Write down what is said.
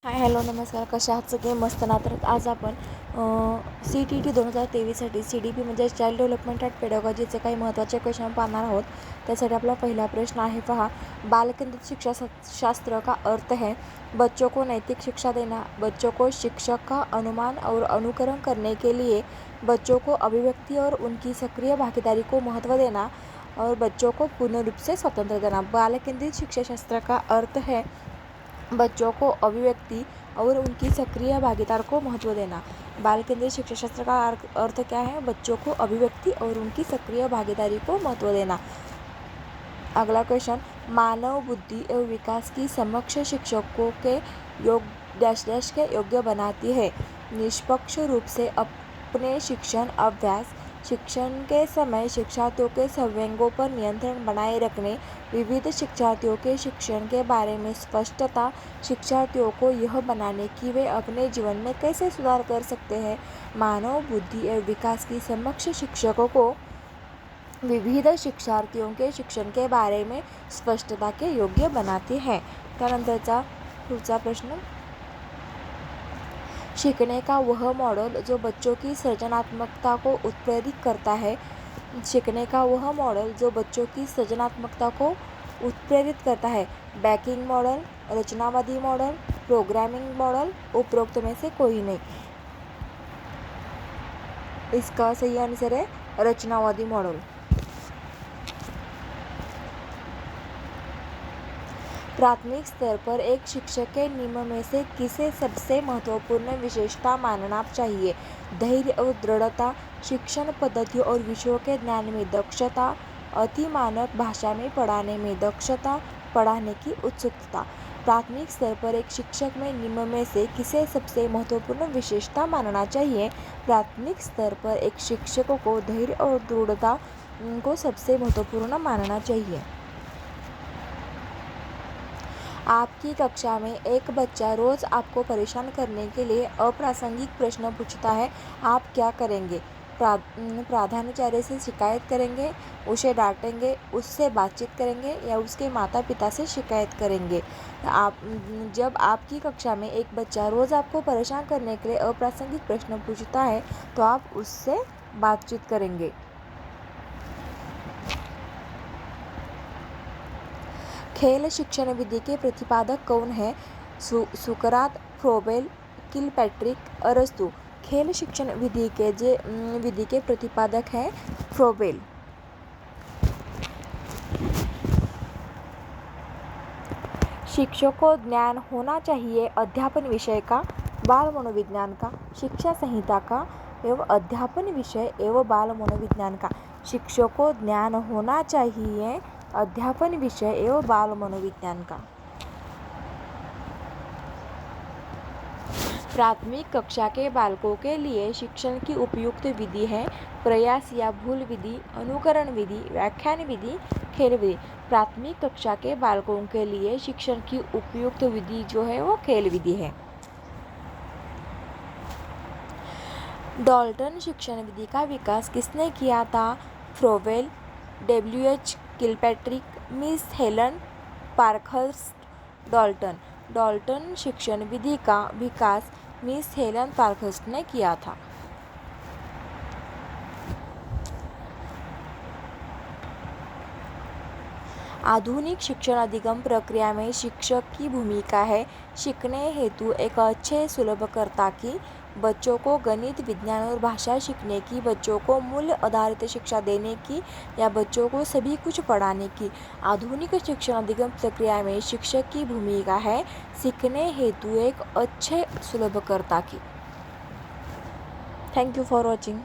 Hi hello नमस्कार, कशा आहात सगळे? मस्त ना. तर आज आपण CTET 2023साठी CDP म्हणजे चाइल्ड डेव्हलपमेंट ॲट पेडागॉजीचे काही महत्त्वाचे क्वेश्चन पाहणार आहोत. त्यासाठी आपला पहिला प्रश्न आहे पहा, बालकेंद्रित शिक्षा शास्त्र का अर्थ है बच्चों को नैतिक शिक्षा देना, बच्चों को शिक्षक का अनुमान और अनुकरण करने के लिए बच्चों को अभिव्यक्ति और उनकी सक्रिय भागीदारी को महत्व देना और बच्चों को पूर्ण रूप से स्वतंत्र देना। बालकेंद्रित शिक्षा शास्त्र का अर्थ है बच्चों को अभिव्यक्ति और उनकी सक्रिय भागीदार को महत्व देना। बाल केंद्रित शिक्षा शास्त्र का अर्थ क्या है? बच्चों को अभिव्यक्ति और उनकी सक्रिय भागीदारी को महत्व देना। अगला क्वेश्चन, मानव बुद्धि एवं विकास की समक्ष शिक्षकों के डैश के योग्य बनाती है। निष्पक्ष रूप से अपने शिक्षण के समय शिक्षार्थियों के संवेगों पर नियंत्रण बनाए रखने, विविध शिक्षार्थियों के शिक्षण के बारे में स्पष्टता, शिक्षार्थियों को यह बनाने कि वे अपने जीवन में कैसे सुधार कर सकते हैं। मानव बुद्धि एवं विकास की समक्ष शिक्षकों को विविध शिक्षार्थियों के शिक्षण के बारे में स्पष्टता के योग्य बनाते हैं। त्यानंतरचा पुढचा प्रश्न, सीखने का वह मॉडल जो बच्चों की सृजनात्मकता को उत्प्रेरित करता है। सीखने का वह मॉडल जो बच्चों की सृजनात्मकता को उत्प्रेरित करता है। बैकिंग मॉडल, रचनावादी मॉडल, प्रोग्रामिंग मॉडल, उपरोक्त में से कोई नहीं। इसका सही आंसर है रचनावादी मॉडल। प्राथमिक स्तर पर एक शिक्षक के नियम में से किसे सबसे महत्वपूर्ण विशेषता मानना चाहिए? धैर्य और दृढ़ता, शिक्षण पद्धतियों और विषयों के ज्ञान में दक्षता, अति मानक भाषा में पढ़ाने में दक्षता, पढ़ाने की उत्सुकता। प्राथमिक स्तर पर एक शिक्षक में निम्न में से किसे सबसे महत्वपूर्ण विशेषता मानना चाहिए? प्राथमिक स्तर पर एक शिक्षक को धैर्य और दृढ़ता को सबसे महत्वपूर्ण मानना चाहिए। आपकी कक्षा में एक बच्चा रोज़ आपको परेशान करने के लिए अप्रासंगिक प्रश्न पूछता है, आप क्या करेंगे? प्राधान्यचार्य से शिकायत करेंगे, उसे डांटेंगे, उससे बातचीत करेंगे या उसके माता पिता से शिकायत करेंगे? जब आपकी कक्षा में एक बच्चा रोज़ आपको परेशान करने के लिए अप्रासंगिक प्रश्न पूछता है तो आप उससे बातचीत करेंगे। खेल शिक्षण विधि के प्रतिपादक कौन है? सुकरात, फ्रोबेल, किलपैट्रिक, अरस्तु। खेल शिक्षण विधि के प्रतिपादक हैं फ्रोबेल। शिक्षक को ज्ञान होना चाहिए अध्यापन विषय का, बाल मनोविज्ञान का, शिक्षा संहिता का एवं अध्यापन विषय एवं बाल मनोविज्ञान का। शिक्षक को ज्ञान होना चाहिए अध्यापन विषय एवं बाल मनोविज्ञान का। प्राथमिक कक्षा के बालकों के लिए शिक्षण की उपयुक्त विधि है प्रयास या भूल विधि, अनुकरण विधि, व्याख्यान विधि, खेल विधि। प्राथमिक कक्षा के बालकों के लिए शिक्षण की उपयुक्त विधि जो है वो खेल विधि है। डाल्टन शिक्षण विधि का विकास किसने किया था? Froebel, WH Kilpatrick, miss Helen Parkhurst Dalton. Dalton शिक्षण विधि का विकास मिस हेलन पार्कहर्स्ट ने किया था। आधुनिक शिक्षण अधिगम प्रक्रिया में शिक्षक की भूमिका है सीखने हेतु एक अच्छे सुलभकर्ता की, बच्चों को गणित, विज्ञान और भाषा सीखने की, बच्चों को मूल्य आधारित शिक्षा देने की या बच्चों को सभी कुछ पढ़ाने की। आधुनिक शिक्षण अधिगम प्रक्रिया में शिक्षक की भूमिका है सीखने हेतु एक अच्छे सुलभकर्ता की। Thank you for watching.